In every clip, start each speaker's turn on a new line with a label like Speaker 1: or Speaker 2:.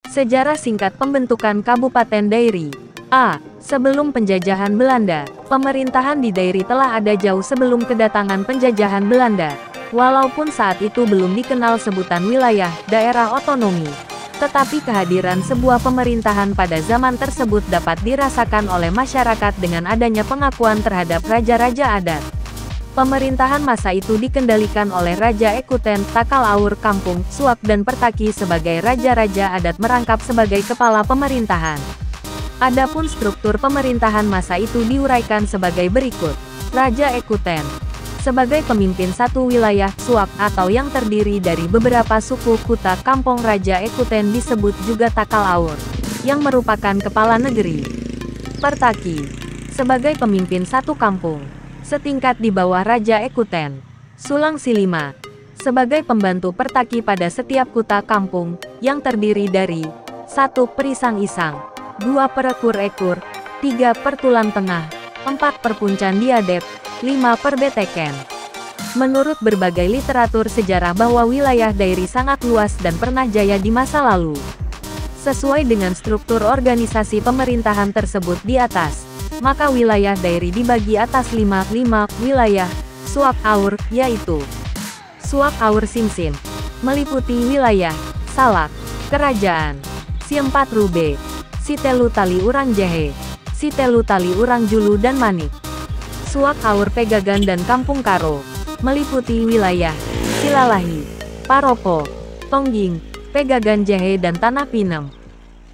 Speaker 1: Sejarah singkat pembentukan Kabupaten Dairi. A. Sebelum penjajahan Belanda, pemerintahan di Dairi telah ada jauh sebelum kedatangan penjajahan Belanda. Walaupun saat itu belum dikenal sebutan wilayah, daerah otonomi. Tetapi kehadiran sebuah pemerintahan pada zaman tersebut dapat dirasakan oleh masyarakat dengan adanya pengakuan terhadap raja-raja adat. Pemerintahan masa itu dikendalikan oleh Raja Ekuten, Takal Aur, Kampung, Suak dan Pertaki sebagai raja-raja adat merangkap sebagai kepala pemerintahan. Adapun struktur pemerintahan masa itu diuraikan sebagai berikut. Raja Ekuten sebagai pemimpin satu wilayah, Suak, atau yang terdiri dari beberapa suku Kuta Kampung. Raja Ekuten disebut juga Takal Aur, yang merupakan kepala negeri. Pertaki sebagai pemimpin satu kampung, setingkat di bawah Raja Ekuten. Sulang Silima sebagai pembantu Pertaki pada setiap Kuta Kampung, yang terdiri dari 1. Perisang-isang, 2. Perekur-ekur, 3. Pertulan tengah, 4. Perpuncan diadep, 5. Perbeteken. Menurut berbagai literatur sejarah bahwa wilayah Dairi sangat luas dan pernah jaya di masa lalu. Sesuai dengan struktur organisasi pemerintahan tersebut di atas, maka wilayah Dairi dibagi atas 5 wilayah Suak Aur, yaitu Suak Aur Simsim, meliputi wilayah Salak, Kerajaan, Siempat Rube, Sitelu Tali Urang Jehe, Sitelu Tali Urang Julu dan Manik. Suak Aur Pegagan dan Kampung Karo, meliputi wilayah Silalahi, Paropo, Tongging, Pegagan Jehe dan Tanah Pinem.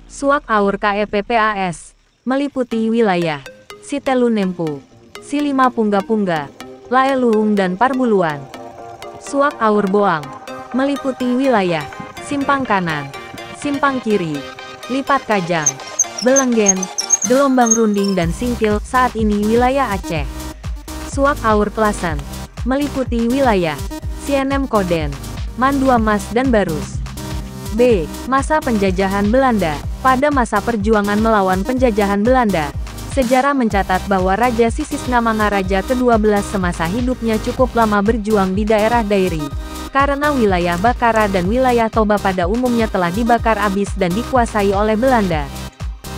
Speaker 1: Suak Aur KEPPAS, meliputi wilayah Sitelu Nempu, Silima Pungga-Pungga, Laeluhung dan Parbuluan. Suak Aur Boang, meliputi wilayah Simpang Kanan, Simpang Kiri, Lipat Kajang, Belenggen, Gelombang Runding dan Singkil, saat ini wilayah Aceh. Suak Aur Klasen, meliputi wilayah Sienem Koden, Mandua Mas dan Barus. B. Masa penjajahan Belanda. Pada masa perjuangan melawan penjajahan Belanda, sejarah mencatat bahwa Raja Sisingamangaraja ke-12 semasa hidupnya cukup lama berjuang di daerah Dairi, karena wilayah Bakara dan wilayah Toba pada umumnya telah dibakar habis dan dikuasai oleh Belanda.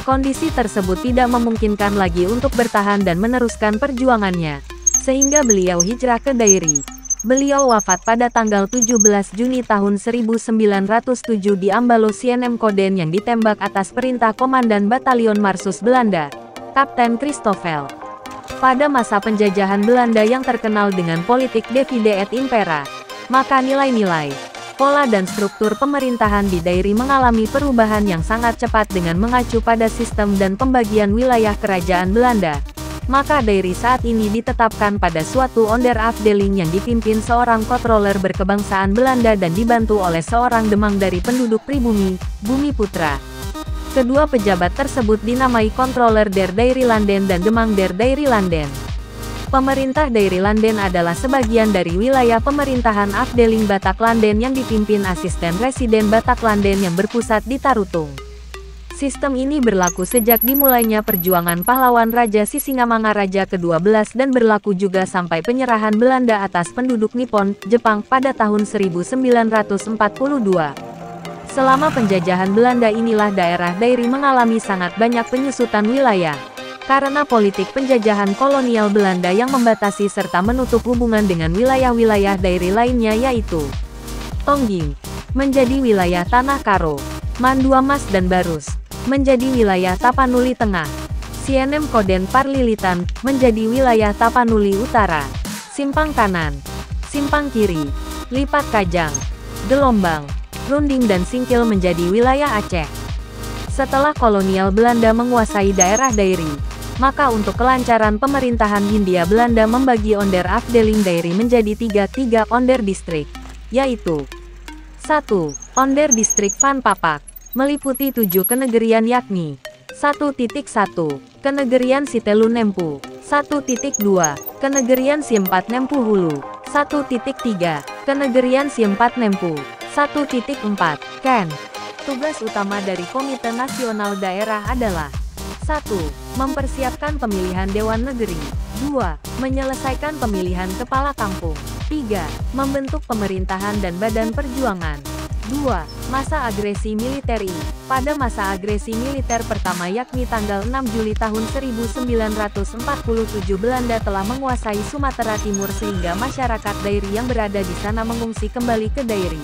Speaker 1: Kondisi tersebut tidak memungkinkan lagi untuk bertahan dan meneruskan perjuangannya, sehingga beliau hijrah ke Dairi. Beliau wafat pada tanggal 17 Juni tahun 1907 di Ambalo Sienem Koden yang ditembak atas perintah Komandan Batalion Marsus Belanda, Kapten Christoffel. Pada masa penjajahan Belanda yang terkenal dengan politik divide et impera, maka nilai-nilai, pola dan struktur pemerintahan di Dairi mengalami perubahan yang sangat cepat dengan mengacu pada sistem dan pembagian wilayah kerajaan Belanda. Maka Dairi saat ini ditetapkan pada suatu onderafdeling yang dipimpin seorang controller berkebangsaan Belanda dan dibantu oleh seorang demang dari penduduk pribumi, Bumi Putra. Kedua pejabat tersebut dinamai Controller der Dairylanden dan Demang der Dairylanden. Pemerintah Dairylanden adalah sebagian dari wilayah pemerintahan Afdeling Bataklanden yang dipimpin asisten residen Bataklanden yang berpusat di Tarutung. Sistem ini berlaku sejak dimulainya perjuangan pahlawan Raja Sisingamangaraja ke-12 dan berlaku juga sampai penyerahan Belanda atas penduduk Nippon, Jepang, pada tahun 1942. Selama penjajahan Belanda inilah daerah Dairi mengalami sangat banyak penyusutan wilayah, karena politik penjajahan kolonial Belanda yang membatasi serta menutup hubungan dengan wilayah-wilayah Dairi lainnya yaitu Tongging, menjadi wilayah Tanah Karo, Mandua Mas dan Barus, menjadi wilayah Tapanuli Tengah, Sienem Koden Parlilitan, menjadi wilayah Tapanuli Utara, Simpang Kanan, Simpang Kiri, Lipat Kajang, Gelombang, Runding dan Singkil menjadi wilayah Aceh. Setelah kolonial Belanda menguasai daerah Dairi, maka untuk kelancaran pemerintahan Hindia Belanda membagi onderafdeling Dairi menjadi tiga onderdistrik, yaitu 1. Onderdistrik Van Papak, meliputi 7 kenegerian yakni 1.1. Kenegerian Sitelu Nempu, 1.2. Kenegerian Siempat Nempu Hulu, 1.3. Kenegerian Siempat Nempu, 1.4. Ken. Tugas utama dari Komite Nasional Daerah adalah 1. Mempersiapkan pemilihan Dewan Negeri, 2. Menyelesaikan pemilihan Kepala Kampung, 3. Membentuk pemerintahan dan badan perjuangan, 2. Masa agresi militer I. Pada masa agresi militer pertama yakni tanggal 6 Juli tahun 1947 Belanda telah menguasai Sumatera Timur sehingga masyarakat Dairi yang berada di sana mengungsi kembali ke Dairi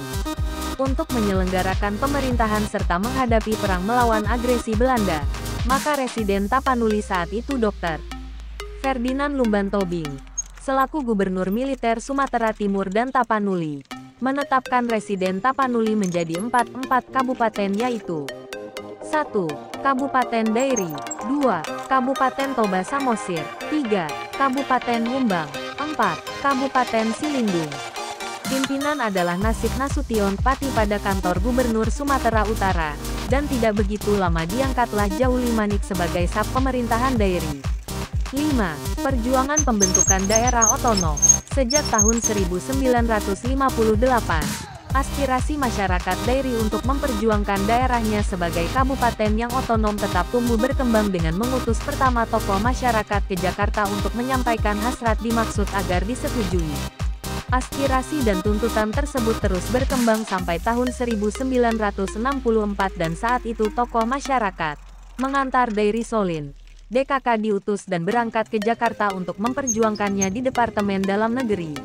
Speaker 1: untuk menyelenggarakan pemerintahan serta menghadapi perang melawan agresi Belanda. Maka Residen Tapanuli saat itu Dr. Ferdinand Lumban Tobing, selaku Gubernur Militer Sumatera Timur dan Tapanuli, menetapkan Residen Tapanuli menjadi 4 kabupaten yaitu 1. Kabupaten Dairi 2. Kabupaten Toba Samosir 3. Kabupaten Mumbang 4. Kabupaten Silindung. Pimpinan adalah Nasib Nasution Pati pada kantor Gubernur Sumatera Utara, dan tidak begitu lama diangkatlah Jauli Manik sebagai Sab Pemerintahan Dairi. 5. Perjuangan pembentukan daerah otonom. Sejak tahun 1958, aspirasi masyarakat Dairi untuk memperjuangkan daerahnya sebagai kabupaten yang otonom tetap tumbuh berkembang dengan mengutus pertama tokoh masyarakat ke Jakarta untuk menyampaikan hasrat dimaksud agar disetujui. Aspirasi dan tuntutan tersebut terus berkembang sampai tahun 1964 dan saat itu tokoh masyarakat mengantar Dairi Solin, DKK diutus dan berangkat ke Jakarta untuk memperjuangkannya di Departemen Dalam Negeri.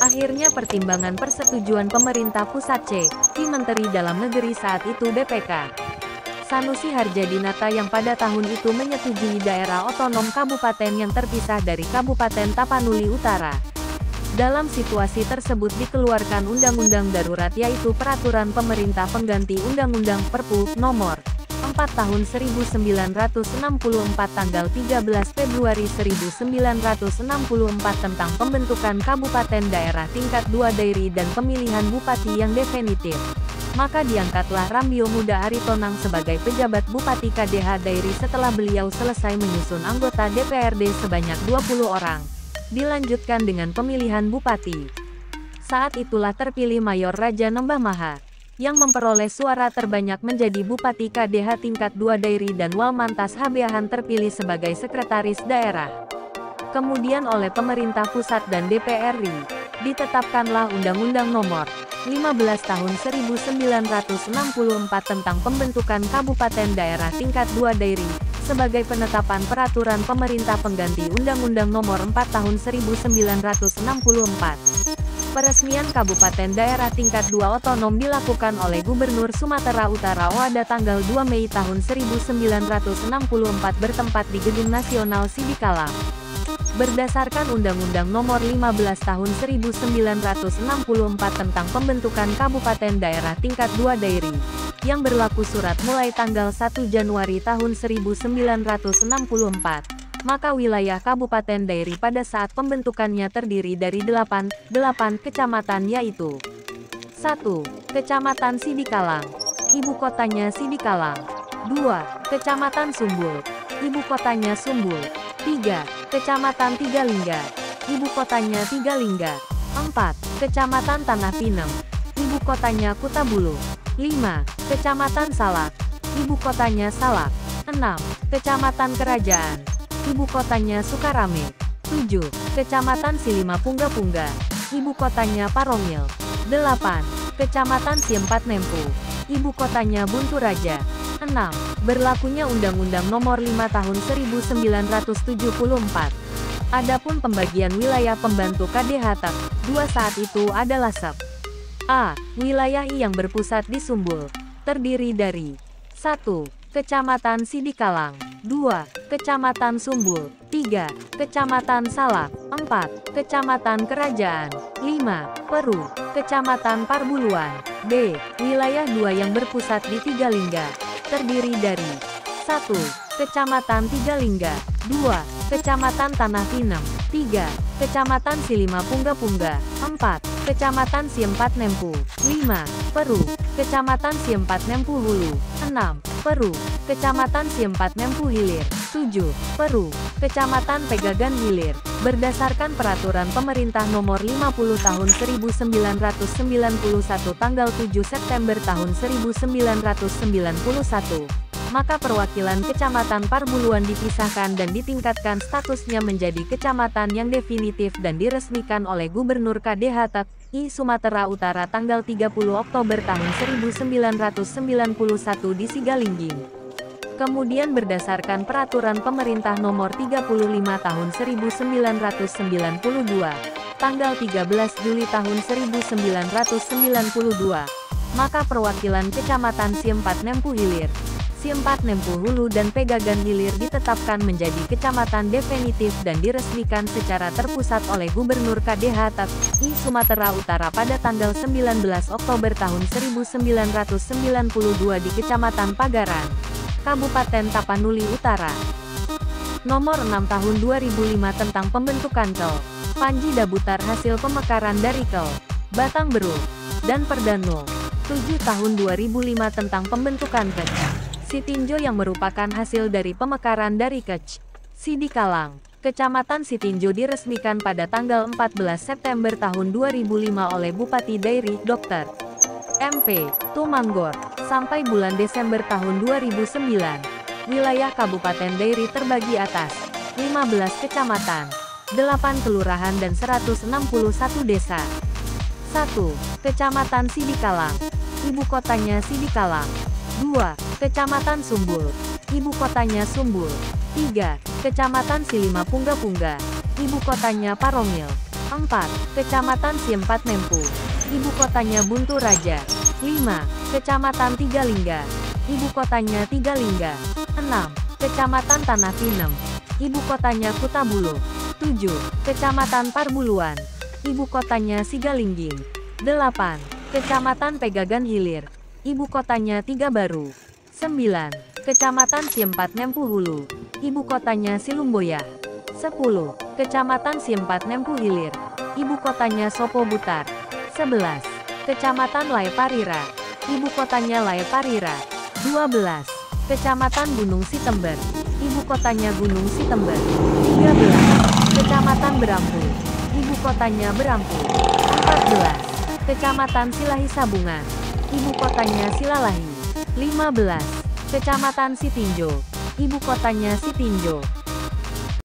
Speaker 1: Akhirnya pertimbangan persetujuan pemerintah pusat Ki Menteri Dalam Negeri saat itu BPK Sanusi Harjadinata yang pada tahun itu menyetujui daerah otonom kabupaten yang terpisah dari Kabupaten Tapanuli Utara. Dalam situasi tersebut dikeluarkan Undang-Undang Darurat yaitu Peraturan Pemerintah Pengganti Undang-Undang Perpu Nomor 4 Tahun 1964 tanggal 13 Februari 1964 tentang pembentukan Kabupaten Daerah Tingkat 2 Dairi dan pemilihan Bupati yang definitif. Maka diangkatlah Rambio Muda Aritonang sebagai pejabat Bupati KDH Dairi setelah beliau selesai menyusun anggota DPRD sebanyak 20 orang. Dilanjutkan dengan pemilihan bupati. Saat itulah terpilih Mayor Raja Nembah Maha, yang memperoleh suara terbanyak menjadi Bupati KDH tingkat 2 Dairi dan Walmantas Habeahan terpilih sebagai Sekretaris Daerah. Kemudian oleh pemerintah pusat dan DPR RI, ditetapkanlah Undang-Undang Nomor 15 Tahun 1964 tentang pembentukan Kabupaten Daerah Tingkat 2 Dairi, sebagai penetapan peraturan pemerintah pengganti Undang-Undang Nomor 4 Tahun 1964. Peresmian Kabupaten Daerah Tingkat 2 Otonom dilakukan oleh Gubernur Sumatera Utara pada tanggal 2 Mei tahun 1964 bertempat di Gedung Nasional Sidikalang. Berdasarkan Undang-Undang Nomor 15 Tahun 1964 tentang pembentukan Kabupaten Daerah Tingkat 2 Dairi, yang berlaku surat mulai tanggal 1 Januari tahun 1964, maka wilayah Kabupaten Dairi pada saat pembentukannya terdiri dari 8 kecamatan yaitu 1. Kecamatan Sidikalang, ibu kotanya Sidikalang. 2. Kecamatan Sumbul, ibu kotanya Sumbul. 3. Kecamatan Tigalingga, ibu kotanya Tigalingga. 4. Kecamatan Tanah Pinem, ibu kotanya Kutabulu. 5. Kecamatan Salak, ibu kotanya Salak. 6. Kecamatan Kerajaan, ibu kotanya Sukarame. 7. Kecamatan Silimapungga-Pungga, ibu kotanya Parongil. 8. Kecamatan Siempat Nempu, ibu kotanya Bunturaja. 6. Berlakunya Undang-Undang Nomor 5 Tahun 1974. Adapun pembagian wilayah pembantu KDH TAP 2 saat itu adalah Sep. A. Wilayah I yang berpusat di Sumbul, terdiri dari 1. Kecamatan Sidikalang, 2. Kecamatan Sumbul, 3. Kecamatan Salak, 4. Kecamatan Kerajaan, 5. Peru, Kecamatan Parbuluan. B. Wilayah 2 yang berpusat di Tigalingga, terdiri dari 1. Kecamatan Tigalingga, 2. Kecamatan Tanah Pinem, 3. Kecamatan Silimapungga-Pungga, 4. Kecamatan Siempat Nempu, 5. Peru, Kecamatan Siempat Nempu Hulu, 6. Peru, Kecamatan Siempat Nempu Hilir, 7. Peru, Kecamatan Pegagan Hilir. Berdasarkan Peraturan Pemerintah Nomor 50 Tahun 1991 tanggal 7 September tahun 1991, maka perwakilan Kecamatan Parbuluan dipisahkan dan ditingkatkan statusnya menjadi kecamatan yang definitif dan diresmikan oleh Gubernur KDH TAP I Sumatera Utara tanggal 30 Oktober tahun 1991 di Sigalingging. Kemudian berdasarkan Peraturan Pemerintah Nomor 35 Tahun 1992, tanggal 13 Juli tahun 1992, maka perwakilan Kecamatan Siempat Nempu Hilir, Siempat Nempu Hulu dan Pegagan Hilir ditetapkan menjadi kecamatan definitif dan diresmikan secara terpusat oleh Gubernur KDH TI Sumatera Utara pada tanggal 19 Oktober tahun 1992 di Kecamatan Pagaran, Kabupaten Tapanuli Utara. Nomor 6 tahun 2005 tentang pembentukan KEL, Panji Dabutar hasil pemekaran dari KEL, Batang Beru, dan Perdano, 7 tahun 2005 tentang pembentukan KEC, Sitinjo yang merupakan hasil dari pemekaran dari KEC, Sidikalang, Kecamatan Sitinjo diresmikan pada tanggal 14 September tahun 2005 oleh Bupati Dairi Dr. MP. Tumanggor, sampai bulan Desember tahun 2009. Wilayah Kabupaten Dairi terbagi atas 15 kecamatan, 8 kelurahan dan 161 desa. 1. Kecamatan Sidikalang, ibu kotanya Sidikalang. 2. Kecamatan Sumbul, ibu kotanya Sumbul. 3. Kecamatan Silima Pungga-Pungga, ibu kotanya Parongil. 4. Kecamatan Siempat Nempu, ibu kotanya Buntu Raja. 5. Kecamatan Tigalingga, ibu kotanya Tigalingga. 6. Kecamatan Tanah Pinem, ibu kotanya Kutabulu. 7. Kecamatan Parbuluan, ibu kotanya Sigalingging. 8. Kecamatan Pegagan Hilir, ibu kotanya Tiga Baru. 9. Kecamatan Siempat Nempu Hulu, ibu kotanya Silumboya. 10. Kecamatan Siempat Nempu Hilir, ibu kotanya Sopo Butar. 11. Kecamatan Lae Parira, ibu kotanya Lae Parira. 12. Kecamatan Gunung Sitember, ibu kotanya Gunung Sitember. 13. Kecamatan Berampu, ibu kotanya Berampu. 14. Kecamatan Silahi Sabungan, ibu kotanya Silalahi. 15. Kecamatan Sitinjo, ibu kotanya Sitinjo.